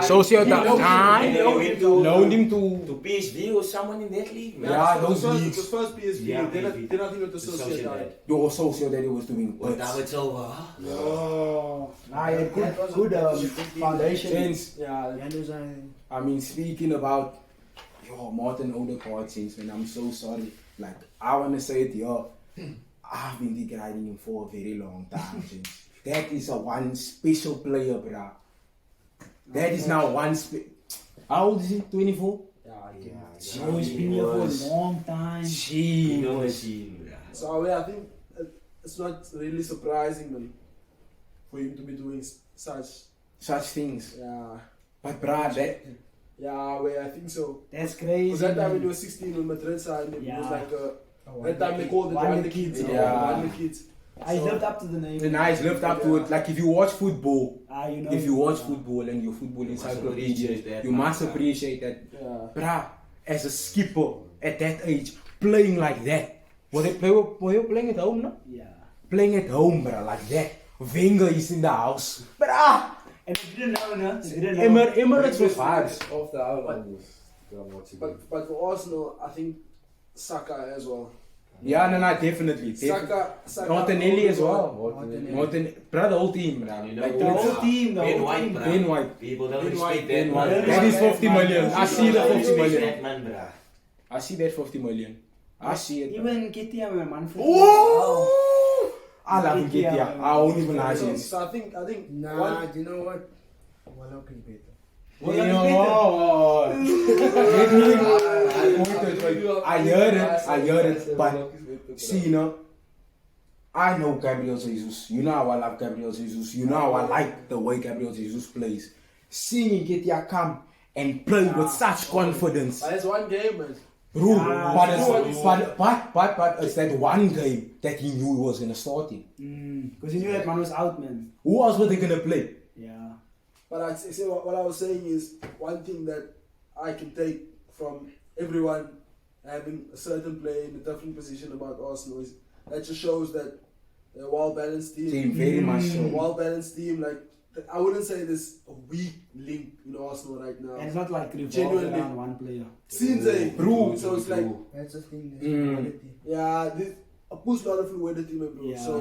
Socio loaned him to PSV or someone in that league, man. Yeah, those It leagues. was first PSV. They're not even the Sociedad. Your socio that he was doing. But now it's over. Oh, good foundation. I mean, speaking about Martin Odegaard, and I'm so sorry. Like, I want to say it here. I've been degrading him for a very long time. That is a one special player, bruh. That is now one How old is he? 24? So he's been here for a long time. So I think it's not really surprising, man, for him to be doing Such things. Yeah. But bruh, that... Yeah, well, I think so. That's crazy. Because that time when he was 16 when Madrid signed him, it was like that time they called it Wonderkids. Wonderkids. I lived up to the name. The nice lived up to it. Like if you watch football, you know, if you watch football and your football encyclopedia, you must appreciate that. Yeah. Bruh, as a skipper at that age, playing like that. Were you playing at home, no? Yeah. Playing at home, bruh, like that. Wenger is in the house. Bruh! And he didn't know, no? He didn't know. Emirates was vibes. But for Arsenal, I think Saka as well. Yeah, no, definitely. Saka Martinelli as well. Bruh, the whole team, bruh. Like the whole team, Ben White, bruh. Ben White. People don't respect Ben that, White. man. That is 50 million. I see the 50 That million. man, bruh. I see that 50 million. I see it. Even Kitty, man. Oh! I love Nketiah. I won't even lie to you. So I think Nah, do you know what? Well, okay, better. I heard it, but see, you know, I know Gabriel Jesus. You know how I love Gabriel Jesus. You know how I like the way Gabriel Jesus plays. Seeing Nketiah come and play with such confidence. that's one game, man. Bro, but it's that one game that he knew he was gonna start in. Because he knew that man was out, man. Who else were they gonna play? Yeah. But what I was saying is one thing that I can take from everyone having a certain player in a different position about Arsenal is that just shows that they're a well-balanced team. Very much so. Well-balanced team. Like, I wouldn't say there's a weak link in Arsenal right now. And it's not like Genuinely. around one player. Since bro, so it's like, That's the thing. yeah, I push a lot of fluidity, man, bro. Yeah. So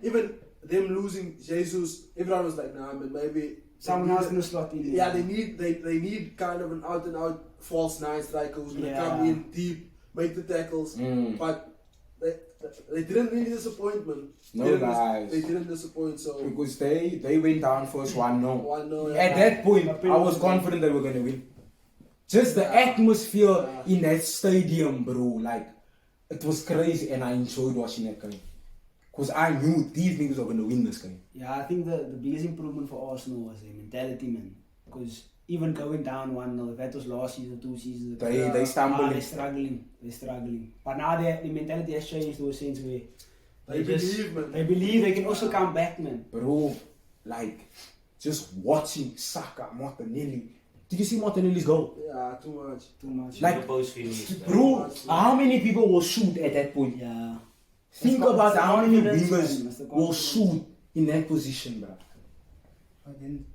even them losing Jesus, everyone was like, nah, man, maybe Someone else gonna slot in. Yeah, they need kind of an out and out false nine striker who's gonna come in deep, make the tackles. But they didn't really disappoint, man. No lies. They didn't disappoint, so Because they went down first 1-0. 1-0. At that point, I was confident they were gonna win. Just the atmosphere in that stadium, bro, like it was crazy, and I enjoyed watching that game. Because I knew these niggas were going to win this game. Yeah, I think the biggest improvement for Arsenal was their mentality, man. Because even going down 1-0, if that was last season, 2 seasons ago, They stumbled. they're struggling. But now the mentality has changed to a sense where they believe, man. They believe they can also come back, man. Bro, like, just watching Saka, Martinelli. Did you see Martinelli's goal? Yeah, too much. Like, Post finish, bro, how many people will shoot at that point? Yeah. Think about how many confidence, wingers man. will shoot in that position, bro. Again,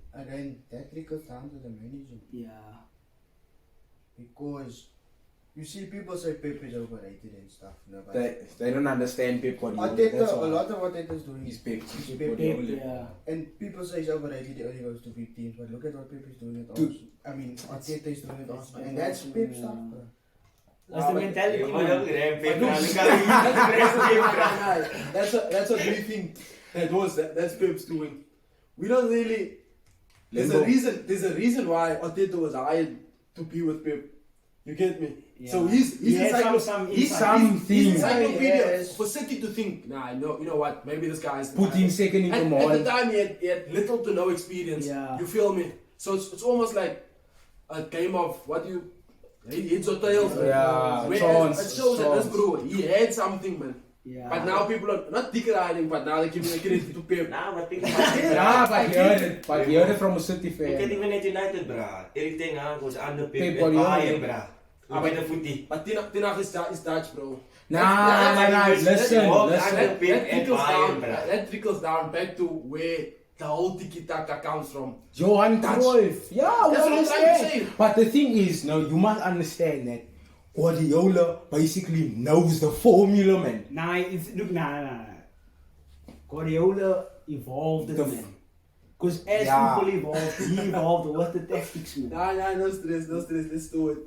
that trickles down to the manager. Yeah. Because you see people say Pep is overrated and stuff. No, but They don't understand Pep Guardiola. Arteta, a lot of what Arteta's doing He's Pep. Pep, yeah. And people say he's overrated, he only goes to big teams, but look at what Pep is doing at Arsenal. I mean, Arteta is doing at Arsenal, and that's Pep stuff, bro. That's the mentality, That's what we think that's Pep's doing. We don't really. There's a reason why Arteta was hired to be with Pep. You get me? Yeah. So he's encyclopedia for City to think. Nah, you know what? Maybe this guy is Put him second in command. At the time, he had little to no experience. Yeah. You feel me? So it's almost like a game of what you. Heads or tails. Yeah, It shows that this bro, he had something, man. Yeah. But now people are not decorating, but now they give me credit to Pep. Nah, but think about it. But you heard it from a City Look at fan. even at United, bruh. Everything was under Pep Pep. Guardiola. Bayern, bruh. Look at the footy. But Tinach is Dutch, bro. Nah, listen. That trickles down back to where the whole tiki-taka comes from. Johan Cruyff. Yeah, I That's what I'm trying to understand. say. But the thing is, no, you must understand that Guardiola basically knows the formula, man. Nah, nah. Guardiola evolved it, The man. Because as Yeah. football evolved, he evolved with the tactics, man. Nah, no stress. Let's do it.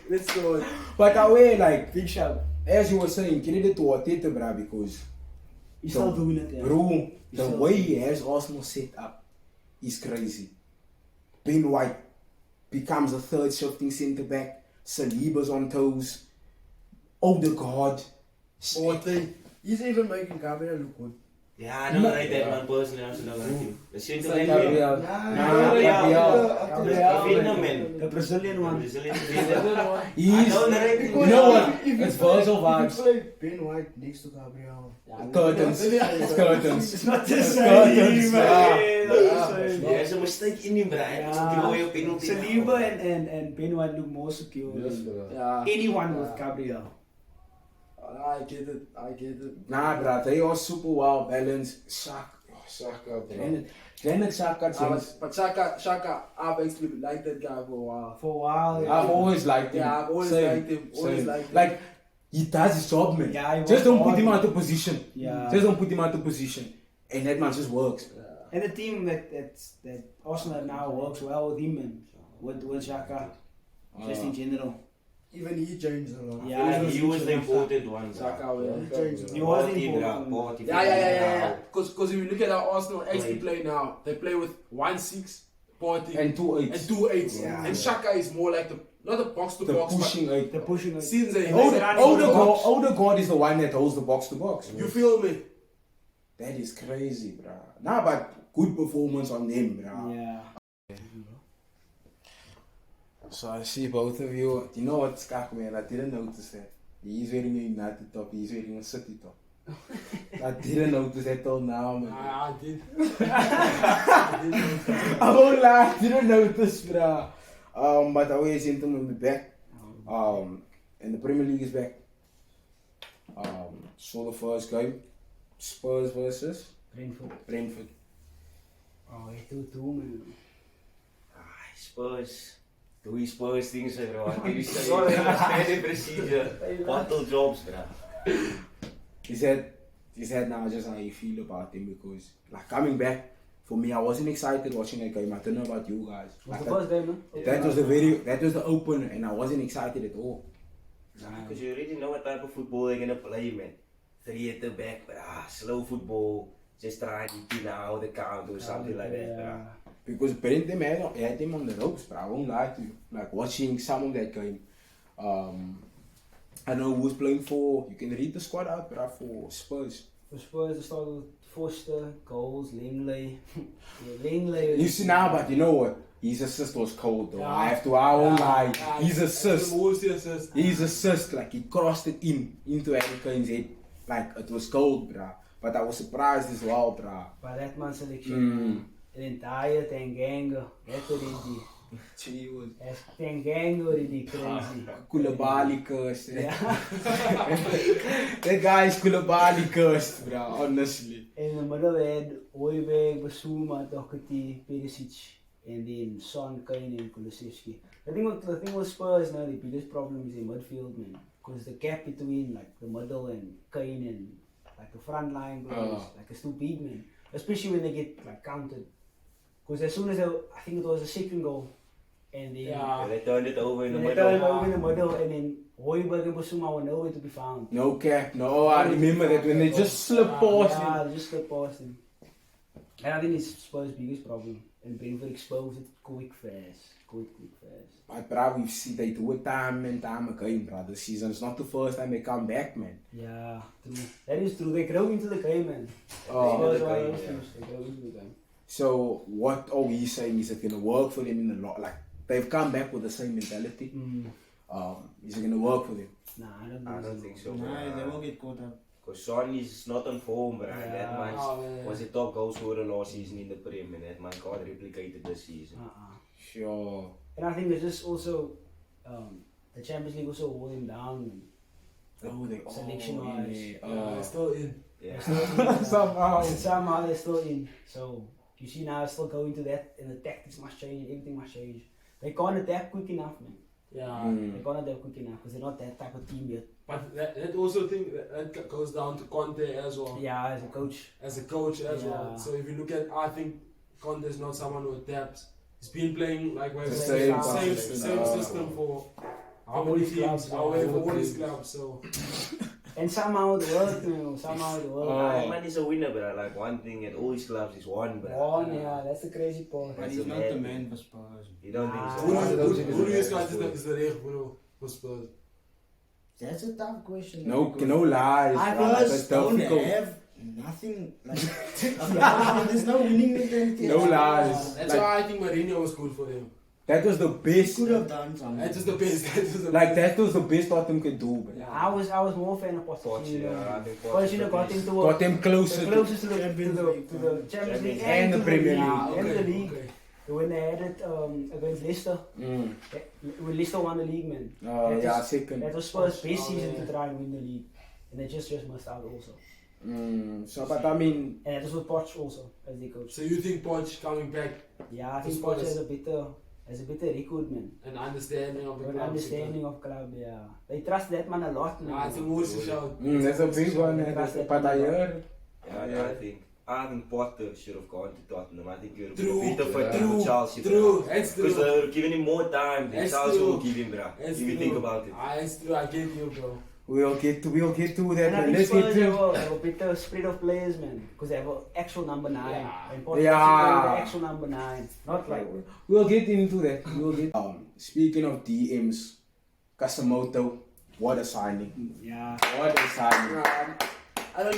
Let's do it. But away, like, Big shout. as you were saying, credit to Arteta, bruh, because He's still doing it, yeah. bro, the still way he has Arsenal set up is crazy. Ben White becomes a third shifting centre back. Saliba's on toes. Odegaard. He's even making Gabriel look good. Yeah, I don't like that man personally. I don't like him. The center back. Gabriel. Gabriel, man. The Brazilian one. Brazilian defender. He's, I don't like him. you know what? It's Virgil If vibes. you play Ben White next to Gabriel. Curtains. It's curtains. It's not the Curtains. same, man. There's a mistake in him, but I don't give away a penalty. Saliba and Ben White look more secure than Yeah. anyone with Gabriel. I get it. Nah, bruh, they are super well balanced. Shaka, Granit Xhaka, But Shaka, I've actually liked that guy for a while. For a while, yeah. I've always liked him. Yeah, I've always Same, liked him. Always same. liked him. Like, he does his job, man. Yeah, he Just don't works put him hard. out of position. Yeah. Just don't put him out of position. And that man just works. And the team that Arsenal now works well with him and with Xhaka, just in general. Even he changed a lot. Yeah, He was the important one. Shaka, He changed a He lot. was important. Yeah. Because if you look at how Arsenal actually play now, they play with 1-6, party, And 2-8. and 2-8. Yeah. And Shaka is more like not a box to The box, pushing 8. The pushing. but since they Odegaard is the one that holds the box to box. you feel me? That is crazy, bruh. Nah, but good performance on them, bruh. Yeah. So I see both of you. You know what, Skak, man? I didn't notice that. He's wearing a United top, he's wearing a City top. I didn't notice that till now, man. I did. I won't lie, I didn't notice, bruh. But I always seem to be back. And the Premier League is back. So the first game, Spurs versus Brentford. Oh, he 2-2, man. Spurs. Doe Spurs things, bro. Standard procedure. Bottle jobs, bro. Is that now just how you feel about him? Because like coming back, for me, I wasn't excited watching that game. I don't know about you guys. Was Like, the first game, man? that was the opener, and I wasn't excited at all. Because you already know what type of football they're gonna play, man. 3 at the back, but slow football. Just try to get out the count or something like that, bro. Because Brentford had him on the ropes, but I won't lie to you. Like watching some of that game, I know who's playing for. You can read the squad out, but for Spurs. For Spurs, they started with Foster, goals, Langley. Langley. You see now, but you know what? His assist was cold though. Yeah. I won't lie. Yeah. His assist. Assist. His assist, like he crossed it into Harry Kane's head. Like it was cold, bruh. But I was surprised as well, bruh. By that man selection. En entire Tanganga. That's what Gee, was Tanganga already crazy. Koulibaly cursed. Yeah. That guy is Koulibaly cursed, bruh. Honestly. In the middle we had Hojbjerg, Basuma, Doherty, Perisic, and then Son, Kane, and Kulusevski. The thing with Spurs now, the biggest problem is in midfield, man. Because the gap between like the middle and Kane and like the front line players, like it's too big, man. Especially when they get like counted. Because as soon as I think it was a second goal, and then They turned it over in the they middle. turned it over in the middle, and then Hojbjerg and Basuma were nowhere to be found. No cap. No, I remember that when they just slipped past him. Yeah, they just slipped past him. And I think it's Spurs' biggest problem. And Brentford exposed it quick fast. But bruh, we've seen they do it time and time again, bruh. This season it's not the first time they come back, man. Yeah, true. That is true. They grow into the game, man. Oh. Spurs the are game, those yeah. teams. They grow into the game. So what he's saying is it gonna work for them in the lot? Like they've come back with the same mentality. Is it gonna work for them? Nah, I don't think so, Nah, they bro. will get caught up. Because Son is not on form, bro. Yeah. That man man. was the top goal scorer last season in the Premier, and that man can't replicate it this season. Sure. And I think it's just also the Champions League also wore him down. Oh, they Selection-wise. yeah. Still in. Yeah. Somehow. They're still in. So you see now, it's still going to that, and the tactics must change. Everything must change. They can't adapt quick enough, man. Yeah. They can't adapt quick enough because they're not that type of team yet. But that also think that goes down to Conte as well. Yeah, as a coach. As a coach as well. So if you look at, I think Conte is not someone who adapts. He's been playing like The same same system for how many teams, however, all his clubs. So And somehow it worked, man. Somehow it worked. Man is a winner, but like one thing at all his clubs is one, but Yeah, that's the crazy part. But he's not the man for Spurs. you don't think so? who do you guys is the real for Spurs? That's a tough question. No lies. Spurs don't difficult. have nothing. Like, there's no winning mentality. No lies. That's Like, why I think Mourinho was good for them. that was the best. Could have done something. That was the best. Like that was the best Tottenham could do. But I was more fan of Pochettino. Yeah, I think Pochettino got him to got them closer. closest to the Champions League And the to Premier League. League. And the league. When they had it against Leicester, when Leicester won the league, man. Second. That was Spurs' best season to try and win the league, and they just missed out also. So, but I mean, And that was with Poch also as the coach. So you think Poch coming back, Yeah, I think Spurs. Poch has a better record, man. an understanding of the An club? understanding of club, yeah. They trust that man a lot, man. It's a moose shout. that's a big one. But I heard. I think Potter should have gone to Tottenham. I think he would have True, been a better fit true, for Chelsea. True, that's Because true. they would have given him more time than That's Chelsea true. will give him, bruh. That's If you true. think about it. It's true, I get you, bro. We'll get to that. And I Man. think Let's get Spurs to. have a better spread of players, man. Because they have an actual number 9. Yeah. And Poch Yeah. the actual number 9. Not like... We'll get into that. We'll get. Speaking of DMs, Casamoto, what a signing! Yeah. What a signing! I don't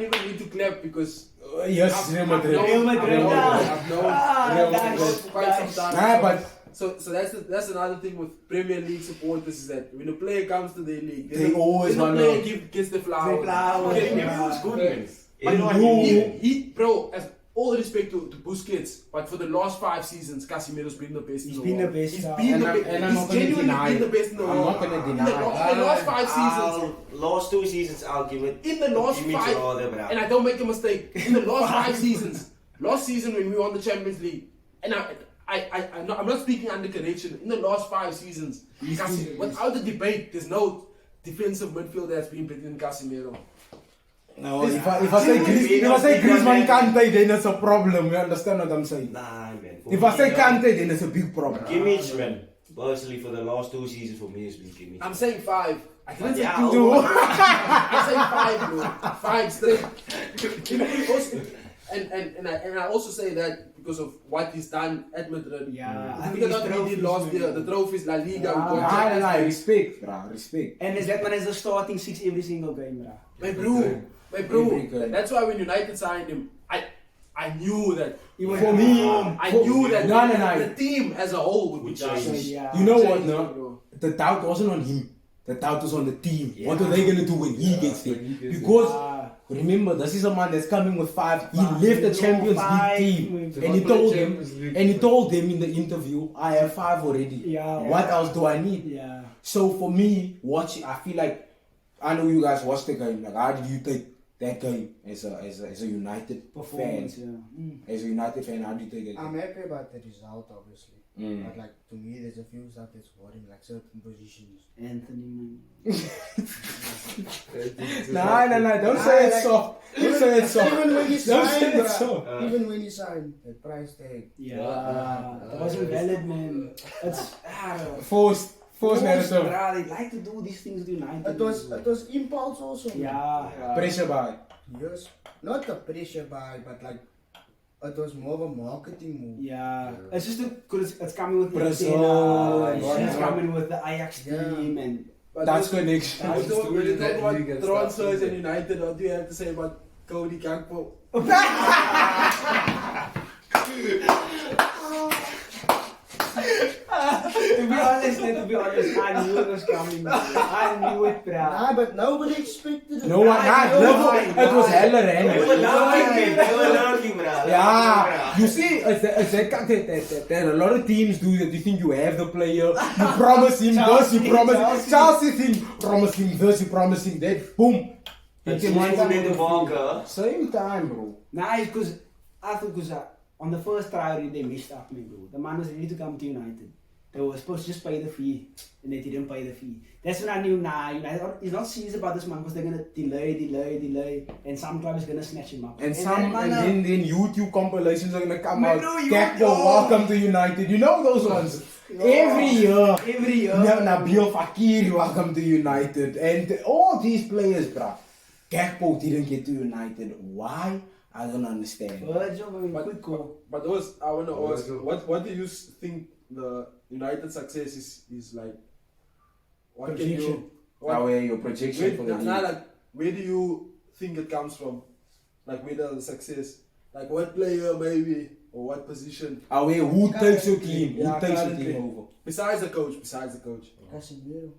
even need to clap because Yes, Real Madrid. Real Madrid. I've known Real Madrid Madrid. for quite some time. Nah, but So that's another thing with Premier League supporters is that when a player comes to their league, They always want wanna- to gets the flowers. The flowers, Okay, yeah. he was good, man. And But who- he, bro, as all respect to Busquets, but for the last 5 seasons, Casemiro's been the best. He's in been the the world. best. He's uh, been the And best. I'm not He's gonna genuinely deny been it. the best in the I'm world. not gonna In deny the last 5 seasons. Last 2 seasons, I'll give it. In the last give it to 5, Roder, bruh. and I don't make a mistake. In the last 5 seasons, last season when we won the Champions League, and I'm not speaking under correction. In the last 5 seasons, without the debate, there's no defensive midfielder that's been better than Casemiro. no, if I say Griezmann Kante, then it's a problem. You understand what I'm saying? Nah, man. If I say Kante, then it's a big problem. Kimmich, man. Personally, for the last 2 seasons, for me, it's been Kimmich. I'm saying 5. I didn't say Yeah, 2. I'm saying 5, bro. 5 straight. And I also say that because of what he's done at Madrid. Yeah, I think that what he did last year, the trophies, La Liga, we got Nah, Champions League. respect, bro, respect. And is that man has the starting 6 every single game, bruh. My bro, Every game. that's why when United signed him, I knew that. For me, I knew that No. the team as a whole would be change. changed. Yeah. You know what, Change, no? bro. The doubt wasn't on him. The doubt was on the team. What are they gonna do when he gets there? Because remember, this is a man that's coming with 5. He left the Champions League team, and he told them in the interview, "I have 5 already. Yeah. What else do I need?" Yeah. So for me, watching, I feel like I know you guys watched the game. Like, how did you take that game as a United fan? Performance, yeah. As a United fan, how do you take it? I'm happy about the result, obviously. Mm. But like to me, there's a few stuff that's worrying, like certain positions. Anthony, man. Nah, don't say it soft. Don't say it soft. Even when he Don't say signed, it bruh. soft. Even when he signed, the price tag. Yeah. That wasn't valid, man. It's Forced narrative. bruh, they like to do these things with United. It was impulse also. Yeah. Pressure by. Yes. Not the pressure buy, but like it was more of a marketing move. Yeah. It's just because it's coming with Brazil, Argentina, and it's yeah. coming with the Ajax Yeah. team, and But That's when connection. you talk about transfers in United, what do you have to say about Cody Gakpo? to be honest, I knew it was coming. I knew it, bruh. Nah, but nobody expected it. No one had. It was hella They were random. lurking, bruh. Yeah, you see, it's that a lot of teams do that. You think you have the player, you promise him this, you promise Chelsea thing, promise him this, you promise him that. Boom, But came so one you time made on the the ball, field. huh? Same time, bro. Nah, it's because I thought because on the first try they messed up me, bro. The man was ready to come to United. They were supposed to just pay the fee, and they didn't pay the fee. That's when I knew, nah, United is not serious about this man because they're gonna delay, and some club is gonna snatch him up. And that then YouTube compilations are gonna come Man, out. bro, you Gakpo, know. welcome to United. You know those ones. Every year. Nabil Fakir, welcome to United. And all these players, bruh. Gakpo didn't get to United. Why? I don't understand. Virgil, I mean, quick call. But those, I want to ask, what do you think the United success is like? What can you? Now, where your projection for the league? Like, where do you think it comes from? Like, where does the success? Like, what player maybe, or what position? Who takes your team? Yeah, Who takes your currently. team over? Besides the coach. Casemiro.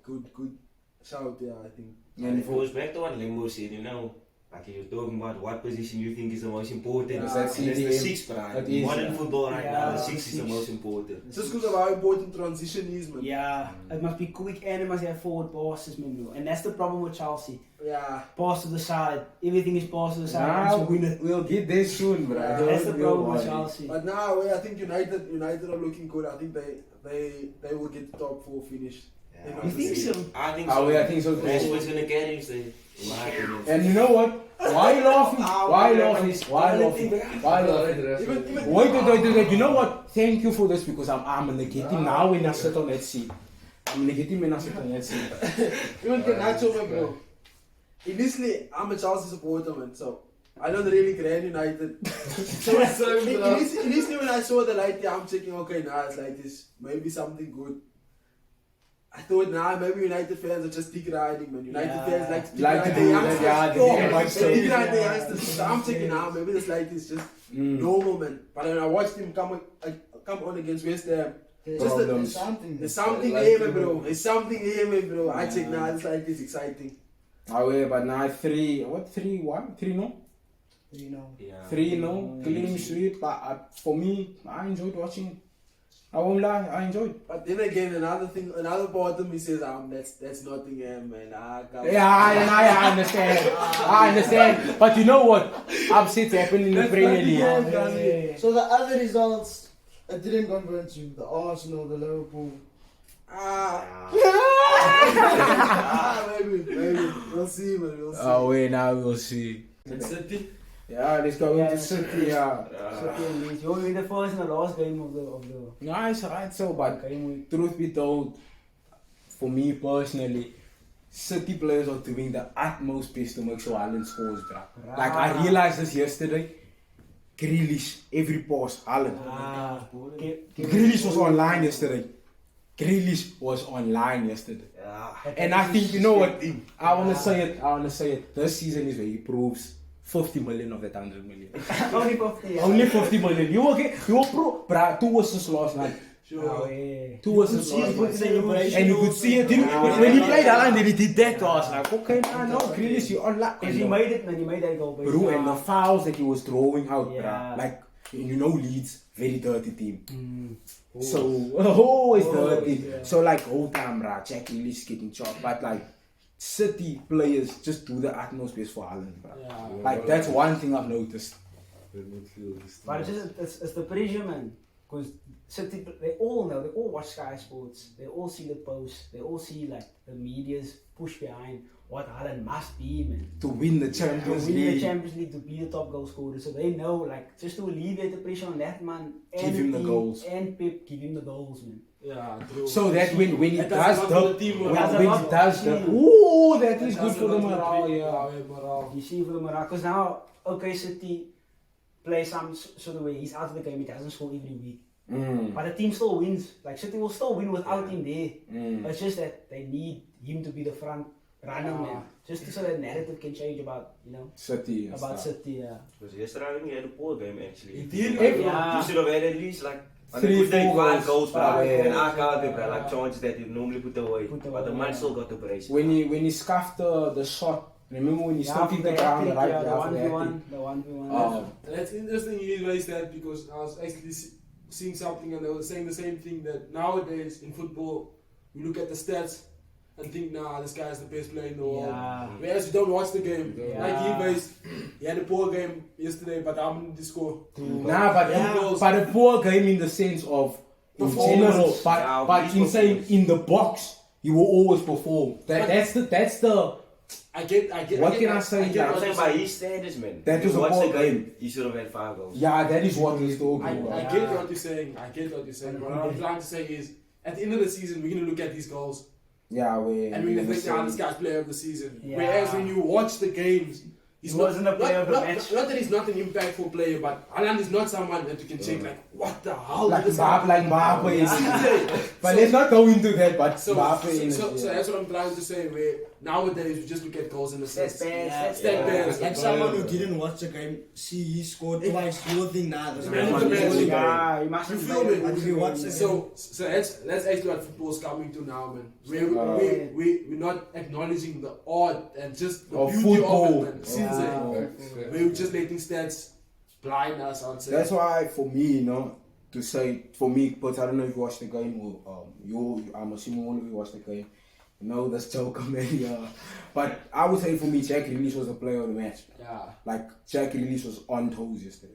Good shout, yeah, I think. And it goes back to what Lembo said, you know. Like you're talking about what position you think is the most important. Yeah, That's the CDM. sixth, right? That is, Modern yeah. football right now, the Yeah, sixth is the most important. Just because of how important transition is, man. Yeah, it must be quick and it must have forward passes, man, bro. And that's the problem with Chelsea. Yeah. Pass to the side. Everything is pass to the side. Now, Once you win it. we'll get there soon, bro. Yeah, That's the Don't problem with worry. Chelsea. But now, I think United are looking good. I think they will get the top 4 finished. Yeah, You think so? I think I think so too. Rashford's gonna carry him, say, in my opinion. And you know what? Why you laughing? Why laughing? Why laughing? Why laughing? Even Wait. You know what? Thank you for this because I'm gonna get him now when I sit on that seat. I'm gonna get him when I sit on that seat. Even Nacho, man, bro. Initially, I'm a Chelsea supporter, man, so I don't really grant United. So initially when I saw the light, I'm thinking, okay, nah, it's like this, maybe something good. I thought, nah, maybe United fans are just dick riding, man. United fans like to dick Like to ride do the that, youngsters. yeah, they Oh, get much they dick so. ride the youngsters. So I'm thinking, nah, maybe this light is just normal, man. But when I watched him come on against West Ham, Problems. there's something here, man, bro. There's something here, man, bro. I think, nah, this light is exciting. But now 3-1? 3-0? Yeah. 3-0, clean sweep. But for me, I enjoyed watching. I won't lie, I enjoyed. But then again, another part of me says, that's Nottingham, man. Yeah, I understand. I understand. But you know what? Upsets happen in the Premier League. So the other results, it didn't convince you. The Arsenal, the Liverpool. Maybe. We'll see, man. We'll see. Oh, wait, now we'll see. Yeah, let's go into City, yeah. City and Leeds. You'll be the first and the last game of the Nice, right? So, but game week. truth be told, for me personally, City players are doing the utmost best to make sure Haaland scores, bro. Like, I realized this yesterday. Grealish, every pass, Haaland. Grealish was online yesterday. Yeah. And I think, you know what? I want to say it. This season is where he proves 50 million of that 100 million. Only 50. Yeah. Only 50 million. You will prove. Bruh, 2 assists last night. Oh, yeah. 2 assists last night. celebration. And you could see it. When he played Haaland, he did that to us. Like, okay, no, Grealish, you unlock. Because he made it, man. He made that goal. Bro, and the fouls that he was throwing out, Yeah. bruh. Like, you know Leeds, very dirty team. So, always dirty. Yeah. So, like, whole time, bruh, Jack Grealish getting chopped. But, like, City players just do the utmost best for Haaland, bruh. Yeah. Like, that's one thing I've noticed. But it's the pressure, man. Because City, they all know, they all watch Sky Sports, they all see the posts, they all see like the media's push behind what Haaland must be, man. To win the To Champions win the League. Champions League, to be the top goal scorer. So they know, like, just to alleviate the pressure on that man, and Give him the team, goals. And Pep, give him the goals, man. Yeah, true. So that when he That does does a lot the, for the team, when man. he does the, ooh, that is good for the morale, yeah. morale. You see for the morale, because now, okay, City play some sort of way, he's out of the game, he doesn't score every week. But the team still wins. Like, City will still win without him there. It's just that they need him to be the front runner, man. Just so that narrative can change about, you know, City and about stuff. City, yeah. Because yesterday when he had a poor game actually. He did, Yeah. You should have had at least like 3, 4 5 goals. goals, bro. Ah, yeah. And I counted, bro, like chances that you normally put away. But the man still got the brace. When he scuffed the shot, remember when he Yeah, stood in the ground, hat-trick, right? yeah, Yeah, for the the 1v1, the 1v1. And that's interesting you raised that because I was actually seeing something and they were saying the same thing that nowadays in football we look at the stats and think, nah, this guy's the best player in the world. Yeah. Whereas you don't watch the game. Yeah. Like he had a poor game yesterday, but how many did he score? Nah, but Yeah. but a poor game in the sense of in Performance. general, Yeah, but his in saying performance. in the box, he will always perform. That's the I get. What can I say? I get I'm what saying you're by saying. his standards, man. That You was a watch poor the game. He should have had 5 goals. yeah, that is what he's talking I about. get what you're saying. I get what you're saying. What I'm trying to say is, at the end of the season, we're gonna look at these goals Yeah, we and we're gonna think, nah, this guy's player of the season. Yeah. Whereas when you watch the games, He wasn't a player of the match. Not that he's not an impactful player, but Alan is not someone that you can check like, what the hell? like did this guy Mbappe do? is. But let's not go into that. But So, Mbappe so, is. so that's what I'm trying to say. Where nowadays we just look at goals and assists. Yeah. Stat bands. Like someone who didn't watch the game, see he scored twice, you will think, nah, that's Man of not the match. good. Yeah, you must You have feel played me? a good If you game. watch the So that's actually what football's coming to now, man. We're not acknowledging the art and just the Of beauty football. of it, man. Since Yeah. we're just letting stats blind us, I'd say. That's why, for me, you know, to say for me, but I don't know if you watched the game or I'm assuming all of you watched the game. You know, that's joke, man. But I would say for me, Jack Grealish was the player of the match. Yeah. Like Jack Grealish was on toes yesterday.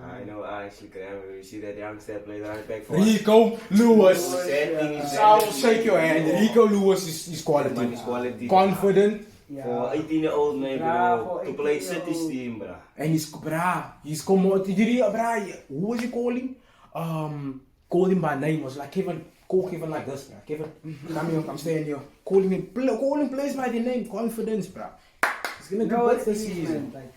I know, I actually can. You see that youngster play the right back for us. Rico Lewis. The sad thing is I'll that shake your hand. Rico Lewis is quality. Man is quality. Confident. For 18-year-old man, Yeah, bro, for to play 18-year-old. City's team, bro. And he's come out. Did you who was he calling? Called him by name. Was like Kevin. Call Kevin like this, bro. Kevin, come here. I'm staying here. Calling him players by the name. Confidence, bro. It's gonna You be know good what this it is, season. man? Like,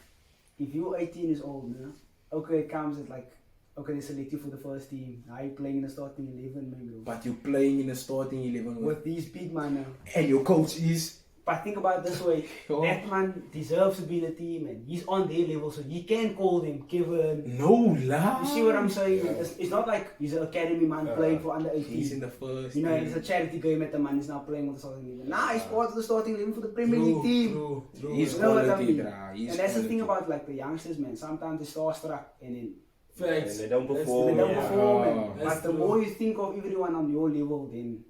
if you're 18 years old, you know, okay, it comes at like, okay, they select you for the first team. Now you're playing in the starting 11, maybe. But you're playing in the starting 11 With these big man now. and your coach is. But think about it this way, Oh. that man deserves to be in the team, and he's on their level, so you can call him Kevin. No lah. You see what I'm saying? It's not like he's an academy man playing for under 18. He's in the first. You know, it's a charity game at the man. He's now playing with the starting 11. Nah, he's part of the starting 11 for the Premier League team. True. He's You know what I quality, mean? bruh. He's And that's the quality. thing about like the youngsters, man. Sometimes they starstruck and then Facts. And they don't That's perform. they don't yeah. perform. Oh. But That's the true. more you think of everyone on your level, then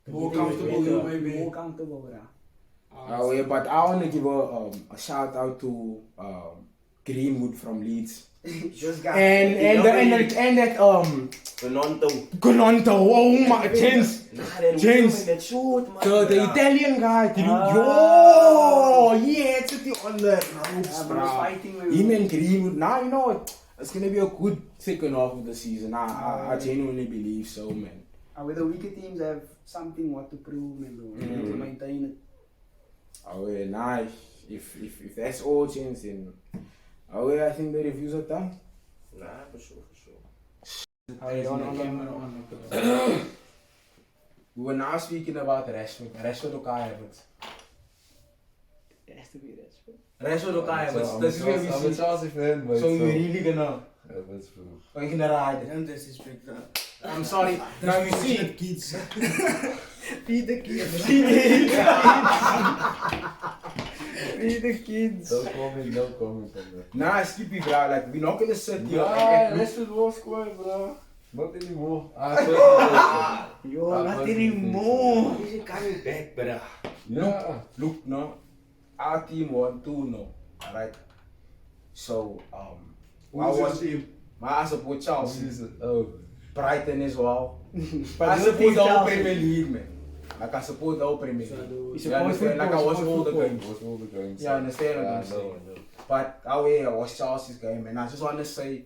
the More better comfortable you you get. may be. More comfortable, bruh. Oh yeah, but I want to give a shout out to Greenwood from Leeds This guy. and that Fernando. Gononto. Oh my gents, Nah, that James. woman, that short, man. the Italian guy. Ah. Yo, yeah, it's on the ropes, Yeah, but he's bruh. fighting with Him and Greenwood. Now you know what? It's gonna be a good second half of the season. I genuinely believe so, man. Where the weaker teams have something what to prove, man, bro. They need to maintain it. Oh yeah, nice. If that's all, James, then yeah, I think the reviews are done. Nah, for sure. We were now speaking about Rashford. Rashford or Havertz. It has to be that. Rashford or Havertz. I'm This is where we a see. Chelsea fan, but So we're really gonna. that's true. We're gonna ride. Don't disrespect that. I'm sorry. Now you see. Kids. Feed the kids. Feed the kids. No comment on that. Nah, Skippy, bro. Like we're not gonna sit here Nah, and act. Rashford was scored, bro. Not anymore. I Yo, not anymore. Is he coming back, bro? Yeah. Look, no. Our team won 2-0. Alright. So I Who's your was team? I support Chelsea. Oh. Brighton as well. But I you support think the whole Chelsea- Premier League, man. Like I support the whole Premier League. You You support understand? Like I football, watch support all the football. games. What's all the games? Yeah, I understand what Yeah, I'm I saying. know. But I watched Chelsea's game, and I just want to say,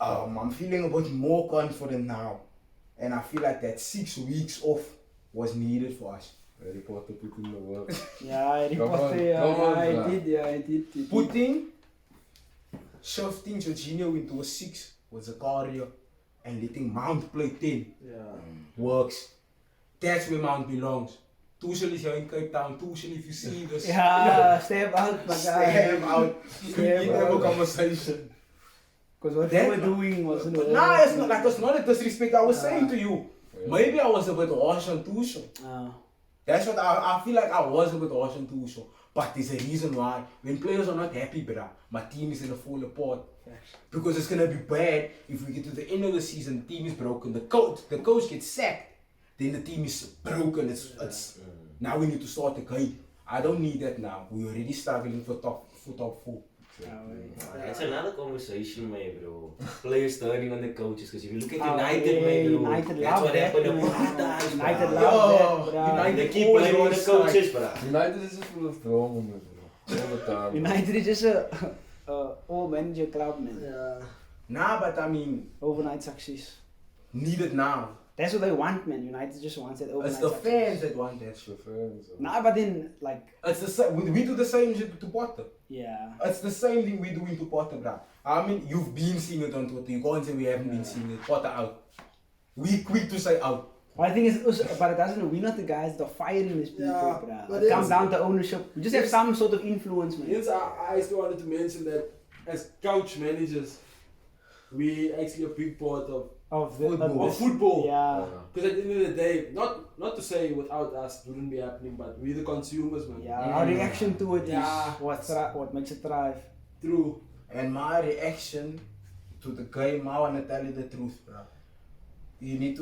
I'm feeling a bit more confident now, and I feel like that 6 weeks off was needed for us. Harry Potter put in the work. Yeah, I Come on, reported. come on, I bruh. did. I did. Shifting Jorginho into a 6 with Zakaria, and letting Mount play 10 works. That's where Mount belongs. Tuchel is here in Cape Town. Tuchel, if you see this, Yeah, step out, my guy. step out. We Step need to have a out. conversation. Because what That- they were doing wasn't But nah, it's not like it's not a disrespect. I was saying to you, maybe I was a bit harsh on Tuchel. That's what I feel like I was a bit harsh on Tuchel. But there's a reason why. When players are not happy, bruh, my team is gonna fall apart. Because it's gonna be bad if we get to the end of the season, the team is broken, the coach gets sacked. then the team is broken. It's now we need to start again. I don't need that now. We're already struggling for top 4. That's another conversation, man, bro. Players turning on the coaches, because if you look at United, man, bro, United that's love what that, happened to man. United. United love that, bro. They keep playing on the coaches, bro. United is just full of drama, man, bro. All the time. United is just a all manager club, man. Yeah. Nah, but I mean, Overnight success. need it now. That's what they want, man. United just wants that overnight It's the success. fans that want that shit. Nah, but then, like, It's the same. We do the same shit to Potter. yeah. It's the same thing we doing to Potter, bruh. I mean, you've been seeing it on Twitter. You can't say we haven't been seeing it. Potter out. We quick to say out. But I think it's also, but it doesn't, we're not the guys that are firing these people, Yeah, bruh. but It comes it's- down to ownership. We just have some sort of influence, man. Yes, I still wanted to mention that as coach managers, we actually a big part of football. Yeah. Because at the end of the day, not to say without us it wouldn't be happening, but we're the consumers, man. Yeah, our reaction to it is Yeah. what makes it thrive. True. And my reaction to the game, I wanna tell you the truth, bruh. You need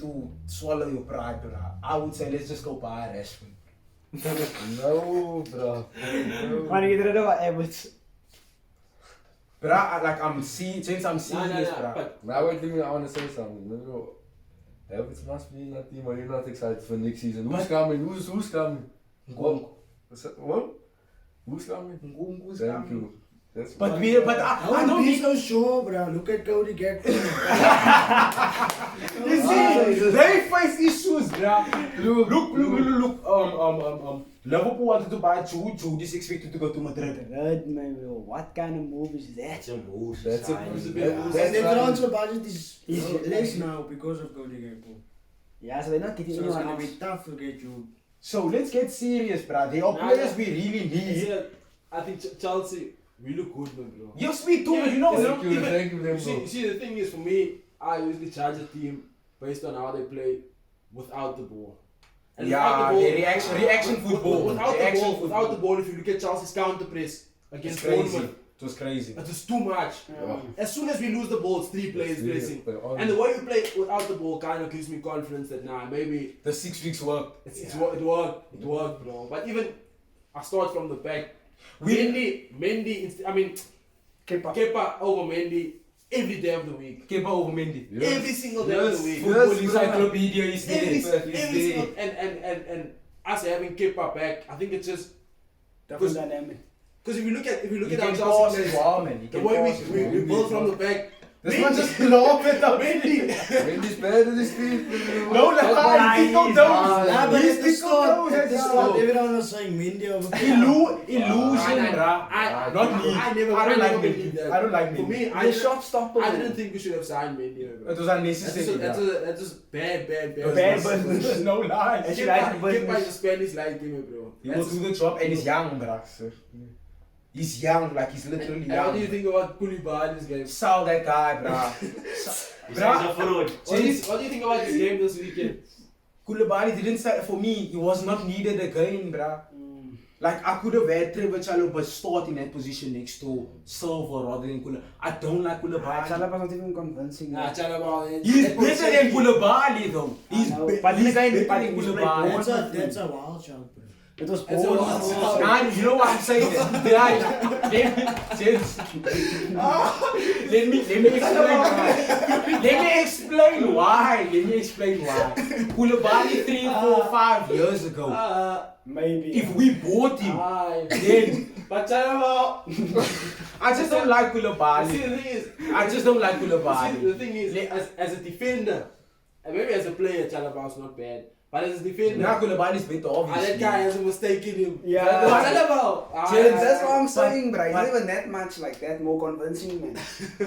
to swallow your pride, bruh. I would say let's just go buy Rashford. No, bro. Want to get rid of our Havertz. Bruh, I'm seeing this, bruh. But Now wait, I want to say something. No, Havertz must be in that team, but you're not excited for next season. Who's coming? Who's coming? Nkunku. What? Who's coming? Nkunku's Thank coming. you. That's But fine. I don't be need. so sure, bro. Look at Cody Gakpo. You see, they face issues, bruh. Look. Liverpool wanted to buy Jude is expected to go to Madrid. Red, man, bro. What kind of move is that? That's a move. That's a sign, move. bro. And the right. transfer budget is Is- less now because of Cody Gakpo. Yeah, so they're not getting So it's anyone gonna else. be tough to get you. So let's get serious, bruh. There are Nah, players nah. we really need. yeah, I think Chelsea, we look good, man, bro. Yes, we do. You know, Thank you, thank you, You Lembo. see, the thing is, for me, I usually judge a team based on how they play without the ball. And Yeah, without the the reaction football. Without Reaction the ball, without the ball, if you look at Chelsea's counter press It's against crazy. Bournemouth, It was crazy. it is too much. Yeah. As soon as we lose the ball, it's 3 players pressing. And the way we play without the ball kind of gives me confidence that maybe The 6 weeks work. it worked, bro. But even I start from the back. We- Mendy, I mean Kepa over Mendy every day of the week. Kepa over Mendy. Yes. Every single day of the week. Football Yes, encyclopedia is Every there. single and us having Kepa back, I think it's just Different dynamic. because if you look You at our can Chelsea pass players, as well, man. You the can way pass as we well. build from the back. This one just laugh at the Mendy. Mendy's better than Steve. No, lie. Tickle toes. Nah, but He's at the tickle start, toes. at the That's start, all. everyone was saying Mendy over Illusion, bruh. Not me. I I never don't like believed Mendy. that. I don't like For Mendy. me, The shot stopper. I didn't think we should have signed Mendy. Bro. It was unnecessary. That's just bad Bad business. business. No lie. That's right, Kepa is a business. Spanish like him, bro. He will do the job and he's young, bruh. He's young, like he's literally And what do you young. think about Koulibaly's game? Sell that guy, bruh. He's a fraud. What do you think about this game this weekend? Koulibaly didn't say for me. He was not needed again, bruh. Like I could have had Trevor Chalobah start in that position next to Silva rather than Koulibaly. I don't like Koulibaly. Chalobah's not even convincing. Nah, Chalobah. He's better than Koulibaly though. He's I know, be- but then he's again, better but than he's Koulibaly. That's a wild shot, bro. It was It's a bold. wild shot. Nah, you know what I'm saying? Let me explain why. Let me explain why. Koulibaly 3, 4, 5 years ago. Maybe. If we bought him, then But Chalobah. I just don't like See, Koulibaly. the thing is, I just don't like see, Koulibaly. the thing is, as a defender, and maybe as a player, Chalobah's not bad. But as a defender, Now Koulibaly's better, that obviously. guy has a mistake in him. Yeah. Chalobah. That's what I'm But- saying, bro. He's but- not even that much like that, more convincing, man.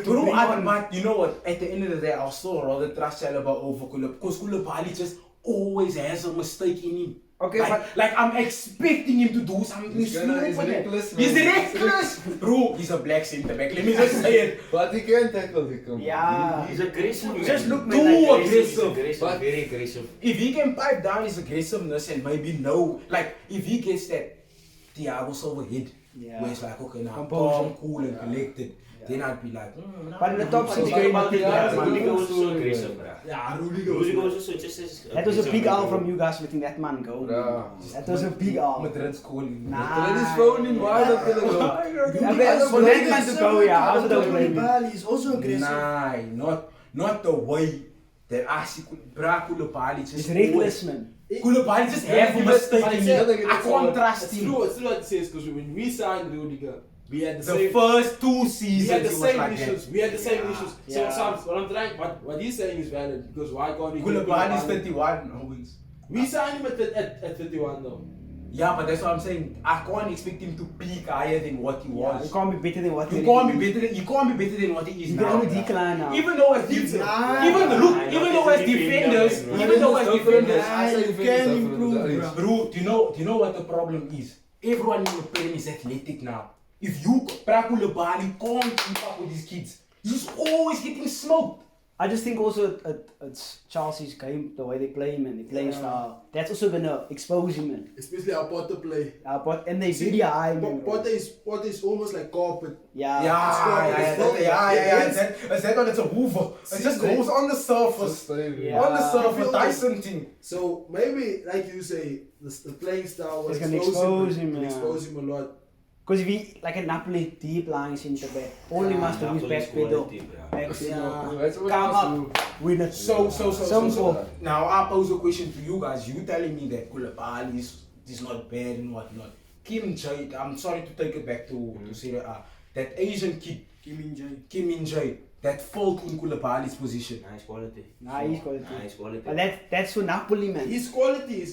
Bro, but you know what? At the end of the day, I'll still rather trust Chalobah over Koulibaly because Koulibaly just always has a mistake in him. Okay, like I'm expecting him to do something He's stupid. reckless, He's man. reckless, bro. He's a black centre back. Let me just say it. But he can tackle, he can. Yeah. He's aggressive. man. Just look, man, Too like, He's aggressive. aggressive, But- very aggressive. If he can pipe down his aggressiveness and maybe know, like if he gets that Thiago Silva hit. Yeah. Where it's like, okay, now Composure. calm, cool and collected. Then I'd be like, But in the top six, Think about it, Yeah, Rudiger was yeah. so aggressive, bruh. Yeah, Rudiger was also just as that was a big aggressive. out from you guys letting that man go. Yeah. That was a big out. Madrid's calling. Nah. That is phone why that gonna go. Yeah, but for that man to go, yeah, I also don't blame him. He's also aggressive. Nah, not the way that I see Koulibaly just It's reckless, man. Koulibaly just have a mistake. But in it's it. it. I can't trust It's him. true. It's true what it says because when we signed Rudiger, we had the The same. first 2 We seasons had the it was same like issues. that. We had the same Yeah. issues. Yeah. So what I'm trying, what he's saying is valid because why can't we? Koulibaly is 31 always. We signed him at 31 though. Yeah, but that's what I'm saying. I can't expect him to peak higher than what he Yeah, was. you can't be better than what You he can't is. be better than what he is You now. can only bruh. decline now. Even though as even though as defenders, can improve, bro, do you know what the problem is? Everyone in the Prem is athletic now. If you Koulibaly can't keep up with these kids, he's always getting smoked. I just think also it's Chelsea's game, the way they play him and they playing style. That's also gonna expose him, man. Especially our Potter play. But and they really high, man. Potter is almost like carpet. Yeah. It's that one, it's a hoover. It just goes on the surface. Yeah. On the surface, Tyson thing. So maybe, like you say, the playing style will It's gonna expose him, will yeah. expose him a lot. Because if he, like a Napoli deep lying centre back, all he must do is back pedal. Come up, win it. So, Simple. now I pose a question to you guys. You telling me that Koulibaly is not bad and whatnot. Kim Jae, I'm sorry to take it back to Serie A. That Asian kid, Kim Min Jae, that filled in Koulibaly's position. Nice quality. Nice quality. Nice quality. But that's for Napoli, man. His quality,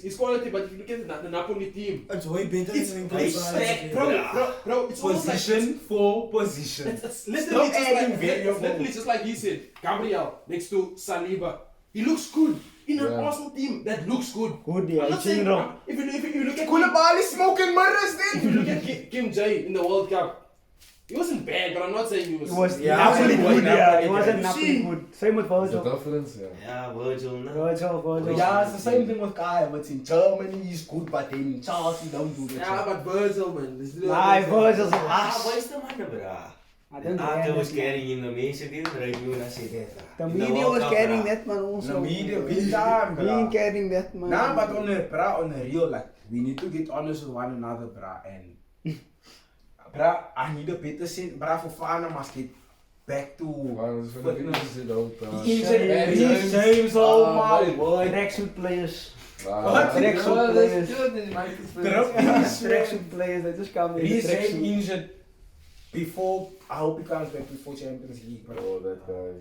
but if you look at the Napoli team, It's way better it's than stacked, bro. It's almost like Position for position. it's literally Stop just adding like variables. literally just like he said, Gabriel next to Saliba. He looks good in an Yeah. Arsenal team that looks good. Good, yeah. I'm not It's saying, in wrong. if you look at Koulibaly smoking mirrors if you then. look at Kim Jae in the World Cup, he wasn't bad, but I'm not saying he was. It was Yeah, Napoli Napoli good, good, yeah. Napoli It wasn't good. Napoli good. Same with The Virgil. difference, yeah. Yeah, Virgil, no. Virgil. Yeah, it's the same thing with Kai, but in Germany he's good, but in Chelsea don't do that. Yeah, but Virgil, man. Nah, Virgil's a Ah, ass. where's the man, bruh? I don't Ate care. was carrying him, the mensen didn't review and I said that. The In media World was Cup, carrying bruh. that man also. The media, big time, Being bruh. carrying that man. Nah, but on a real, like, we need to get honest with one another, bruh. And, bruh, I need a better sense, bruh, for Fana must get back to Waarom is het van de fitness. zit ook daar? Reece James, oh my word. Tracksuit players. What? Tracksuit players. Reece Tracksuit players, they just come in the James tracksuit. injured before, I hope he comes back before Champions League, bro. Oh, that guy.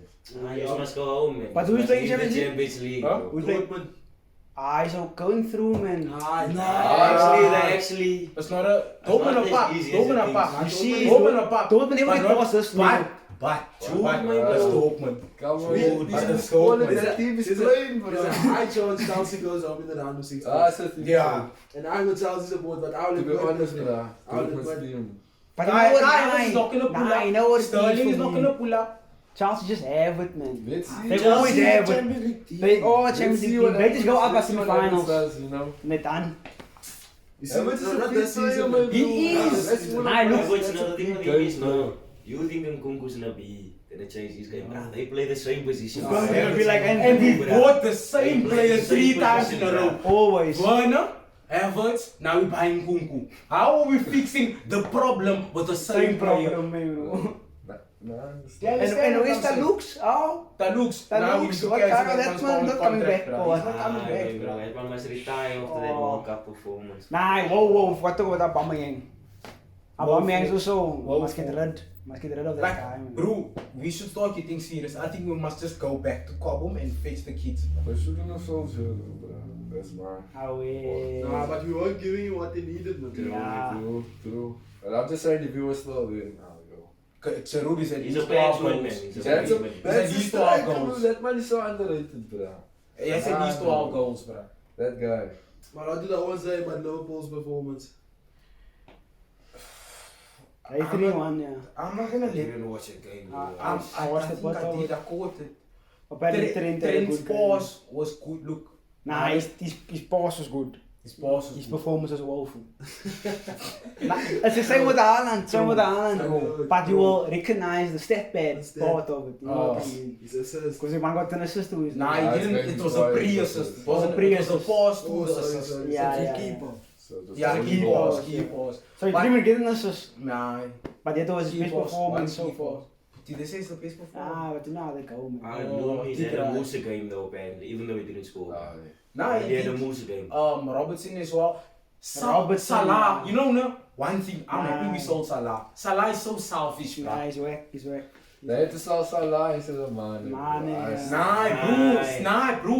Ah, you must go home, man. But You who's must playing leave the Champions League? Champions League, Huh? bro. Who's playing? Ah, he's all going through, man. Actually, It's not a, open not a as pop, easy as open it a pop. thinks. You see, Open a pop. Dortmund never But get not- passes, But, But, that's Dortmund. Come on, We- die we- is gewoon we- dat team is There's klein, a bro. high chance Chelsea goes home in the round of 16. Ah, zit hij. Yeah. And I'm a Chelsea support, but I will To be honest, admit bro. I'll Dortmund's admit- team. But you know what? Kai is not gonna pull Nah, up. you know what? Sterling is not gonna pull up. Chelsea just have it, man. Let's see. They always have it. Champions League team. They all Let's Champions see League what team. They just go up happens. as in the Let's see what finals. happens, you know. Net done. You see, Havertz is not a this fit player, season. man. He is. That's one of Nah, my- look. What's that's another a thing big with game, him is bro. now, you think Nkunku's gonna be, gonna change his game. Nah, they play the same position. It's gonna be like And we Bruh. bought the same They player play the same 3 times in a position, row. Always. Werner, Havertz, now we're buying Kunku. How are we fixing the problem with the same Same player? problem, man. Nah, And where's the looks? Oh, Talux, that now we looks. need to What cancel kind of that man's man not coming contract, back? bruh. Oh, He's not coming back, bro. bro. That man must retire after that Oh. World Cup performance. Nah, whoa, what about Aubameyang? Aubameyang is also Whoa, must get rid of that Like, guy, man. bro, we should start getting serious. I think we must just go back to Cobham and fetch the kids. We zoeken nog sowieso, bro. That's maar. How we? Nah, but we weren't giving you what they needed, man. Yeah. True. But I'm just saying, the viewers still win. Now we go. Cerudi said He's he's a bad 12 man, man. goals. He's a That's bad a man. that's He's a 12 striker, goals. bro. That man is so underrated, bro. Hij said he's 12 goals, bro. That guy. But what did I always say about Liverpool's performance? Hey, 3-1, yeah. I'm not gonna let Didn't watch a game. bro. I watched think the I bottle. did. I caught it. Apparently Trent had a Trent's good game. pass was good. Look, Nah, his pass was good. passes. His performance was woeful. It's the same with Haaland, but you will recognize the stat pad part of it. You know what I mean? His assist. Because if man got an assist to his Nah, Yeah, he didn't. it's It was very a good. pre-assist. It Was a wasn't. It was a pre-assist. pass to Oh, the sorry, assist. sorry. Yeah, Sorry, yeah, keeper. So just Yeah, only key balls. pass, key pass. So he But- didn't even get an assist. Nah, But that was his key best pass. performance One so key far. pass. Did they say it's the best performance? Ah, but you know how they go, man. He's had a Moose game though, apparently, even though he didn't score. Ah, nee. Nah, He had a he- Moose game. Robertson as well. Robertson, Salah, yeah. you know, no? One thing, I'm happy we Nah. sold Salah. Salah is so selfish, Nah, bro. he's whack, he's whack. Nee, het is al Salah instead of Mane. Mane, Hij is- ja. Nah, bro.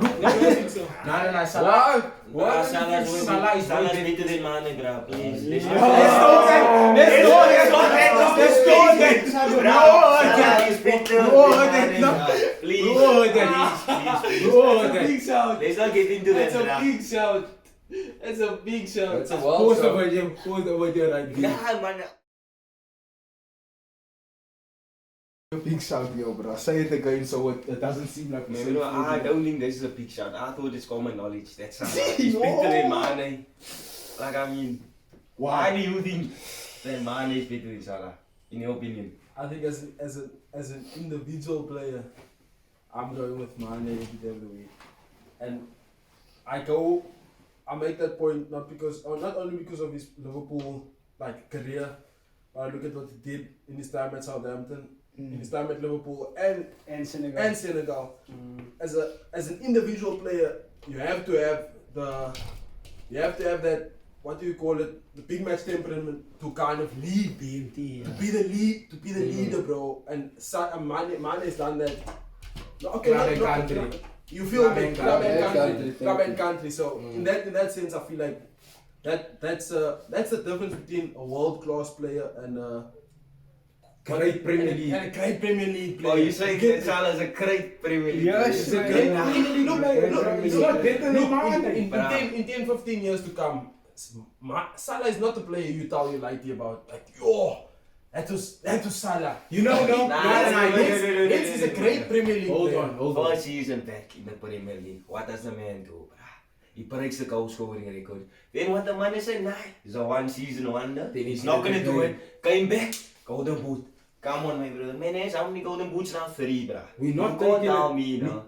Look, nah, What? Salah. What? Salah is Salah is better than Mane, bro. Please. Let's go that. Let's go that. Salah is better than No. Mane. Please. Bro, Please. Let's not get into that, bro. shout. That's a big shout. Het is een wild Post shot. over there right there. Nah, man. Big shout, yo, bro. Say it again so it doesn't seem like we Man, I don't think this is a big shot. I thought it's common knowledge. That's Salah is better than Mane. Like, I mean, why do you think that Mane is better than Salah? In your opinion? I think as an individual player, I'm going with Mane every day of the week. And I make that point not only because of his Liverpool career, but I look at what he did in his time at Southampton, in his time at Liverpool And Senegal. and Senegal. As an individual player, you have to have that, what do you call it, the big match temperament to kind of lead, BMT, to be the leader, bro. And Mane has done that. No, okay, Club and country. You feel Club me? and Club and country. country. Club and country. So in that sense, I feel like that's the difference between a world class player and a Great Premier League. and a great Premier League player. Oh, you're saying that Salah is a great Premier League Yes, player? It's a great. man. Look, It's not better than Mane. in 10, 15 years to come, Salah is not the player you tell your lighty about. Like, yo, that was Salah. You know, no? This is a great Premier League player. Hold on. First season back in the Premier League, what does the man do? He breaks the goal scoring record. Then what the man is saying, nah, it's a one season wonder. Then He's not gonna do it. Came back, golden boot. Come on, my brother. Man, has how many golden boots now? 3, bruh. We're not You can't taking tell it- me, no.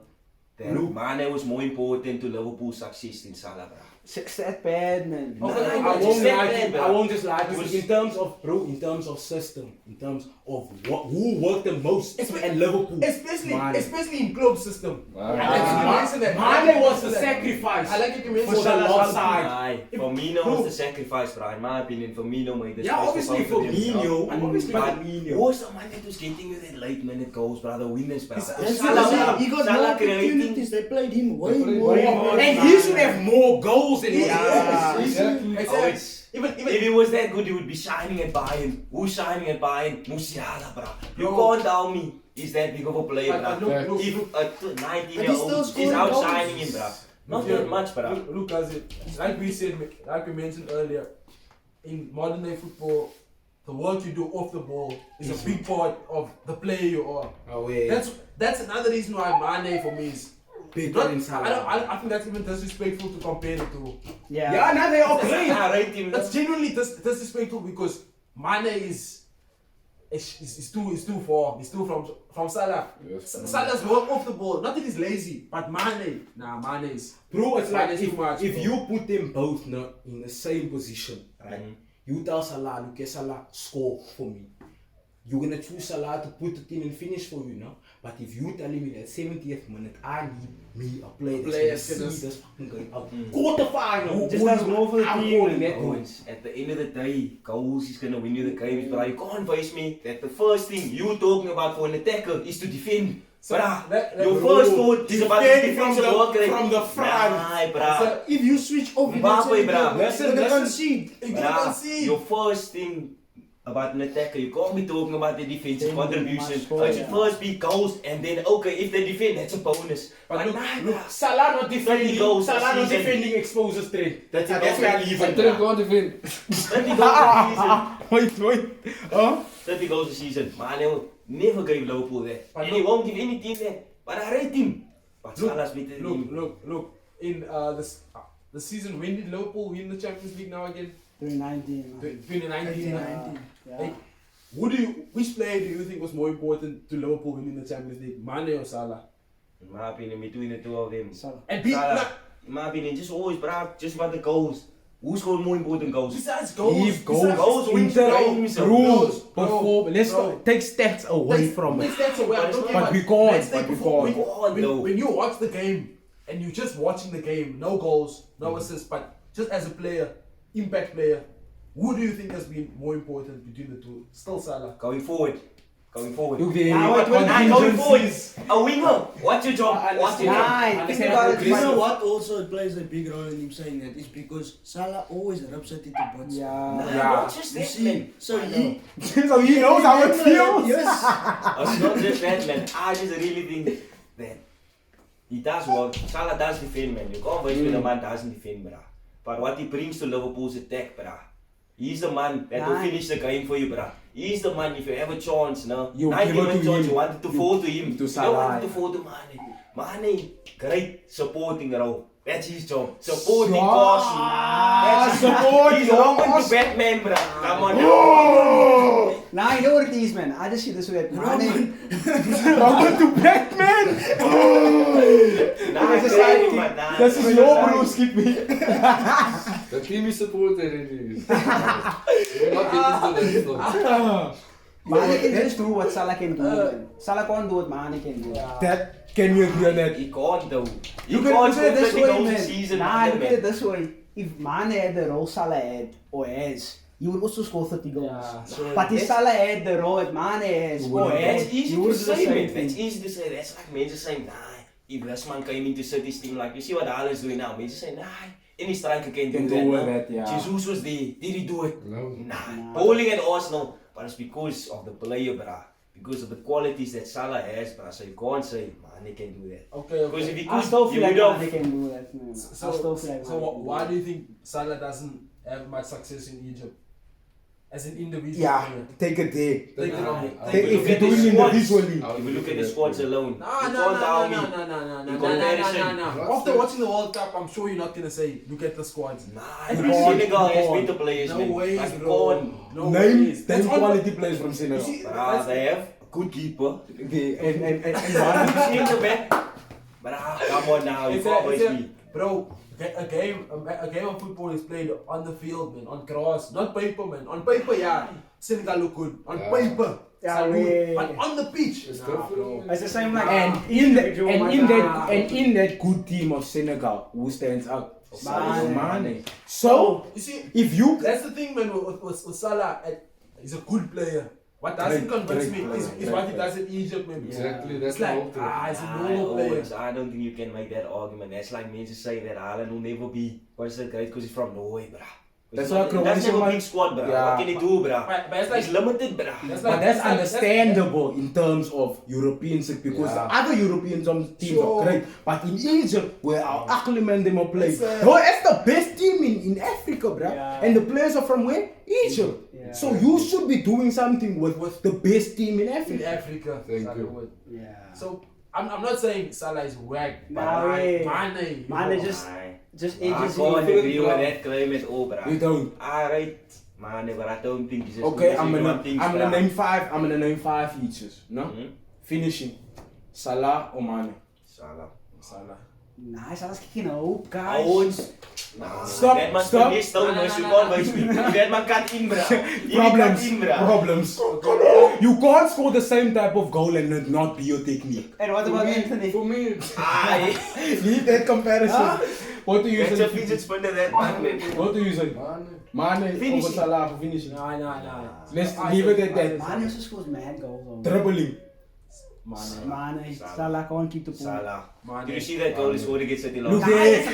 That Look. Mane was more important to Liverpool's success than Salah, bruh. Stat bad, man. Oh, I it's won't just lie that, to you. bro. I won't just lie to It you. was- In terms of, bro, in terms of system, in terms of who worked the most at Liverpool. Mane. Especially in club system. Mane. Mane was the sacrifice. I like it you For mentioned the Salah. left side. Aye, Firmino was the sacrifice, bruh. In my opinion, Firmino made the Yeah, obviously Firmino. Obviously But Firmino. who was the man that was getting you that late minute goals, bruh? The winners, bruh. That's Salah, what I'm bruh. saying. He got Salah more creating. opportunities. They played him way They played more. way more. And he should have more goals than he Yeah. has. Exactly. Oh, it's, if he was that good, he would be shining at Bayern. Who's shining at Bayern? Musiala, bruh. You Bro. can't tell me he's that big of a player, But bruh. look, If a But 19-year-old he's still is scoring outshining him, goals. bruh. Not that much, bruh. Look, as it, like we said, like we mentioned earlier, in modern day football, the work you do off the ball is a big part of the player you are. Oh, yeah. That's another reason why Mane for me is Better than Salah. I think that's even disrespectful to compare the two. Yeah, now they are great. I rate him. That's genuinely disrespectful because Mane is too far. He's too from Salah. Yes. Salah's work off the ball. Not that he's lazy, but Mane is. Bro, it's like Mane is too much, if bro. you put them both in the same position, right? You tell Salah, look at Salah, score for me. You're gonna choose Salah to put it in and finish for you now. But if you telling me that 70th minute, I need me a player that's gonna see this fucking game out. Quarterfinal. Just does more for the I'm team. calling that Oh, one. it's at the end of the day, goals is gonna win you the games, but you can't face me that the first thing you're talking about for an attacker is to defend. So Bruh, that- your bro, first thought is about defend defensive from the- work rate. from the front. Nah, bruh. So If you switch off, Mbappe, bruh. You're gonna concede. you're gonna Bruh, concede. your first thing about an attacker, you can't be talking about the defensive Then contribution. you must score, It should yeah. first be goals, and then okay, if they defend, that's a bonus. But look, nah, look, bruh. Salah not defending. goals Salah this not season. defending exposes trend. That's That's it. where I leave Hij it. terug gewoon te vinden. 30 goals a season. Wait. Huh? 30 goals a season. Man, he will never give Liverpool that. But And he look- won't give any team that. But I rate him. But Salah's better than him. Look. In this, the season, when did Liverpool win the Champions League now again? 2019. 2019. 2019. Yeah. Hey, which player do you think was more important to Liverpool winning the Champions League, Mane or Salah? In my opinion, between the two of them. Salah. And Salah, in my opinion, just always, just about the goals. Who scored more important goals? besides goals, If goals, Goals wins games. rules, Bro, perform. Let's bro. take stats away from it. That's away. I'm talking But about- we can't, let's take but we perform- can't. when you watch the game and you're just watching the game, no goals, no assists, but just as a player, impact player, who do you think has been more important between the two? Still Salah. Going forward. Look there, Ah, what wait, Going forward. contingencies. A winger. What's your job? What's your job? Nah, think about it. You know what also plays a big role in him saying that is because Salah always rubs it into butts. Yeah. Nah, Yeah. not just You that, see, man. so he So he knows how it feels. Yes. It's not just that, man. I just really think that he does work. Salah does defend, man. You can't wait when a man doesn't defend, bruh. But what he brings to Liverpool's attack, bruh. He's the man that will finish the game for you, bruh. He's the man, if you have a chance, no? You Not give even it a to chance, him. you wanted to fall to him. To You Salah. wanted to fall to Mane. Mane, great supporting role. That's his job. Supporting Sure. caution. That's Support He's your Roman to cause. Batman, bruh. Come on now. Nah, you know what it is, man. I just see this way. Mane, Welcome to Batman. Nah, This is great, like- man. Nah, This is great. your bro, skip me. The team is supported in this. We're not getting into that stuff. Mane can just do what Salah can do, man. Salah can't do what Mane can do. That can you agree on that? He can't though. You He can can't put it this score 30 way, goals a man. season, Nah, man. look at it this way. If Mane had the role Salah had, or has, he would also score 30 goals. Yeah, so But if that's- Salah had the role that Mane has, or has, That's easy he to would do the say, same man. thing. That's easy to say. That's like men just saying, nah, if this man came into City's team, like, you see what Haaland's doing now, men just say, nah, any striker can do Can that. do no? that, yeah. Jesus was there. Did he do it? No. Nah. Bowling at Arsenal, but it's because of the player, bruh. Because of the qualities that Salah has, bruh. So you can't say, Mane can do that. Okay, Because if okay. he I could, still he feel like would have. Mane can do that, man. I still feel like So Mane can do why that. do you think Salah doesn't have much success in Egypt? As an individual Yeah, player? take it there. Take it Nah. on. If Take, you if look you're at the doing squads, individually. If we look at the squads alone, No, you no, can't tell no, me. no, no, no, no, The no, comparison. no. After watching the World Cup, I'm sure you're not gonna say, look at the squads. Nah, And bro, you Senegal has can't. better players, No man. ways, Like, bro. can't. No Name ways. 10 That's on- quality players from Senegal. You see, But they have good keeper. Okay, and You see in the back. But come on now, you It's can't a, waste me. bro, a game of football is played on the field, man, on grass, not paper, man. On paper, yeah, Senegal look good. On Yeah. paper, Yeah, Salah good. we- But on the pitch, It's nah, different. bro. It's the same like and in that individual, and man. in that Nah. and in that good team of Senegal, who stands out? Mane. Mane. So You see, if you that's the thing, man. With Salah, he's a good player. What doesn't Great, convince great me is player, what he great does in Egypt, man. Exactly, that's It's like, the whole he's a normal player. I don't think you can make that argument. That's like me to say that Haaland will never be considered great because he's from Norway, bruh. That's He why doesn't Croatia have a man- big squad, bruh. Yeah. What can he do, bruh? But it's like, He's limited, bruh. That's but like- that's that's- understandable in terms of Europeans because Yeah. the other European teams Sure. are great. But in Egypt, where our Akliman them are playing, It's, that's the best team in Africa, bruh. Yeah. And the players are from where? Egypt. Yeah. So you should be doing something with the best team in in Africa. Africa. Thank Salah you. would. Yeah. So I'm not saying Salah is whack, but Nah, Mane, Mane just I ages can't in. agree with that claim at all, bruh. You don't. I rate Mane, but I don't think he's just Okay, I'm doing gonna things, I'm gonna bruh. name five. I'm gonna name five features. No, Mhm. finishing. Salah or Mane. Salah. Salah. Nah, Salah's kicking a hoop, I guys. won't. Nah, Stop, that man stop. Yes, don't Nah, know, nah, you nah, can't nah. waste me. That man can't in, bruh. He Problems. can't in, bruh. Problems. You can't score the same type of goal and it not be your technique. And what about Anthony? For me, Aye. Need that comparison. What do you That's a say? fidget spinner, that man. What do you say? man. Mane over Finishing. Salah for finishing. Nah. Let's I leave said- it at that. Mane also scores mad goals. though. Dribbling. Mane, Salah can't keep the ball. Salah. Mane. Did you see that goal he scored against City Look last there.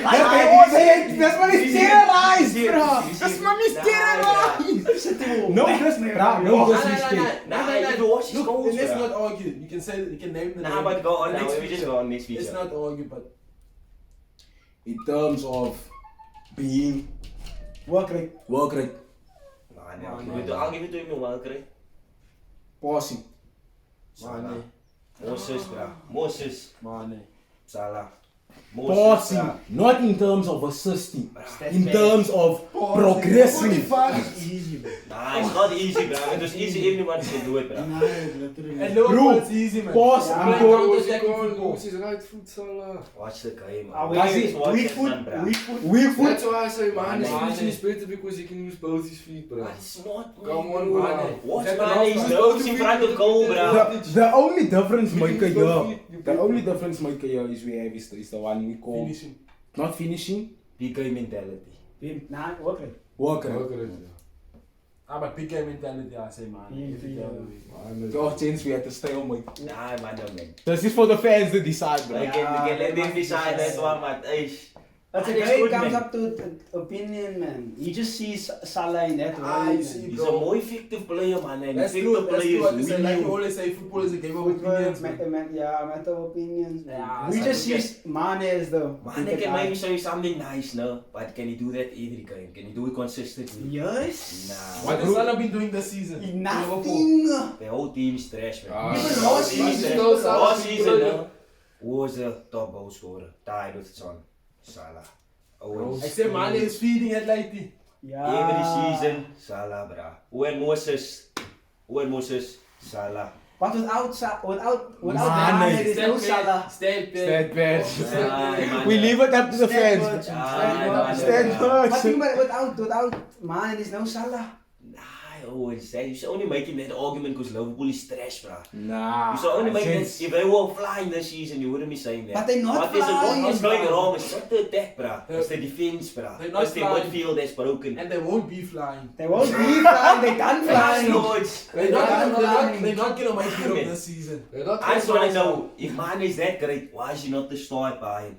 This one is terrorized, bro. This one is terrorized. No, disrespect. No disrespect. Nah, if you watch his Look, goals, let's bruh. not argue. You can say, you can name the Nah, name. but go on The now. next We just feature. go on next Let's feature. not argue, but In terms of being Work rate. work rate, Nah, I'll give it to him in work rate. passing, Mane. Moses, bruh. Moses. Mane. Salah. Passing, not in terms of assisting, in terms of progressing. 45 is easy, bro. Nah, it's not easy, bro. It was easy, everyone can do it, bro. Nah, literally. And Liverpool, Bro, it's easy, man. pass Yeah, and man, go. counter-attacking football. Use his right foot, Salah. Watch the game, Ah, man. wait, Watch weak that man, foot, bro. weak foot. Weak foot. That's why I say Mane Mane. is better because he can use both his feet, bro. But it's not, Come on, bro. bro. Watch Is that the man, last he's one? nose in front of goal, bro. The only difference maker You can here, you the can- only difference maker here is we have is the one we call Finishing. not finishing, Big game mentality. Nah, okay. worker. Worker it, But big game mentality, I say, man. Yeah, Every yeah. day of the week. yeah. Oh, chance we had to stay on my. Nah, man, no, man. This is for the fans to decide, bro. I can let them decide that one, man. Eish. That's a And it's guy good, comes man. up to opinion, man. He just sees Salah in that Ah, role, you man. see, He's a more effective player, man. And That's effective true. That's players true. What they say. Like win you you. always say, football is a game of Football, opinions, man. matter of opinions. Man. Yeah, We so just yeah. see Mane as the. Man, they can maybe show you something nice, no? But can he do that every game? Can he do it consistently? Yes. Nah. What has Salah been doing this season? Nothing. The whole team is trash, man. Ah, Even yeah. last Team is season, trash. Salah Last is season, good. no? Who was the top goal scorer? Tied with Son. Salah. Always. I say Mane is feeding it lately. Yeah. Every season, Salah, brah. When Moses, Salah. But without Mane, Mane, there's no Salah. Stand Stand bad. Ah, We leave it up to the Stand fans. back. Ah, Stand But back. think about it, without Mane, there's no Salah. Nah, I always say, you should only making that argument because Liverpool is trash, bruh. Nah. You should only make since- that, if they were flying this season, you wouldn't be saying that. But they're not But there's a lot flying, that's going bruh. wrong. It's not the attack, bruh. It's the defense, bruh. They're not It's the flying. midfield that's broken. And they won't be flying. They won't be flying, they done flying. Lords. They're not gonna make Damn it it. up this season. They're not I just want to close know, if Mane is that great, why is he not the star at Bayern?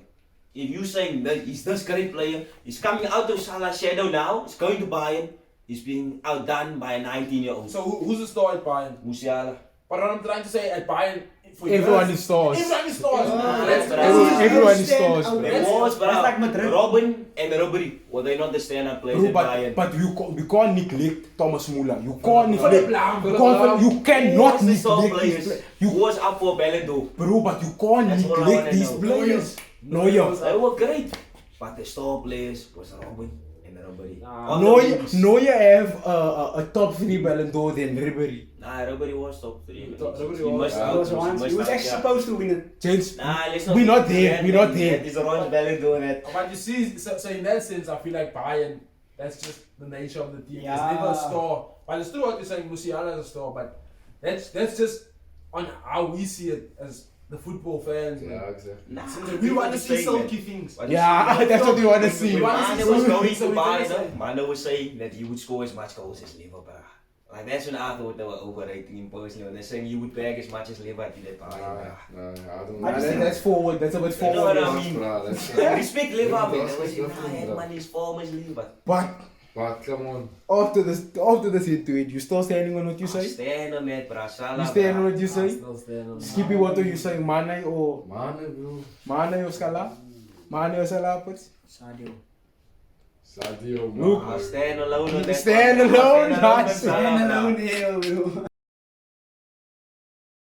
If you saying that he's this great player, he's coming out of Salah's shadow now, he's going to Bayern, he's being outdone by a 19-year-old. So who's the star at Bayern? Musiala. But what I'm trying to say at Bayern, for Everyone years, is stars. Everyone is stars. Yeah, That's that's Everyone is Stand stars, out. bro. There was, That's like bruh, Madrid. Robin and Ribery, were they not the stand-up players Bro, at but Bayern? you can't neglect Thomas Muller. You can't For the neglect. Blam. You cannot Who was the star neglect these players? players. Who was up for Ballon d'Or? Bro, but you can't That's all I neglect wanna these know. players. Neuer. They were great, but the star players was Robin and Ribery. Nah. On the Neuer, wings. Neuer have a top 3 Ballon d'Or than Ribery. Nah, Ribery was top 3. Ribery He was- must Yeah. He was once, he was actually supposed to win it. Gents, Nah, let's not. we're not there. We're not there. That is a wrong Ballon d'Or. That. But you see, so in that sense, I feel like Bayern, that's just the nature of the team. Yeah. There's never a star. But it's true what you're saying, Musiala is a star, but that's just on how we see it as the football fans. man. Yeah, exactly. Nah, We want to see silky things. yeah, that's what we want to see. We want to Mane see was silky going things, so to we buy can say- them. Mane was saying that he would score as much goals as Lever, bruh. Like that's when I thought they were overrating him personally. When they're saying you would bag as much as Lever at that Bayern, bruh. Nah, I don't I Nah, just think- that's forward. That's a bit You know what forward. I mean? Bruh, that's Respect Lever, man. They That's was saying, different, nah, bruh. man, his form is Lever. But come on. after this into it, you still standing on what you say? Stand on that, bruh. Salah, You stand on bruh. what you say? Still stand on Skippy, what do you say? Mane or Mane, bro. Salah? Mane or Salah? But Sadio. Sadio, Look. I'll stand alone on that. Stand one. alone, I'll nice. Salah, Stand bruh. alone here, bro.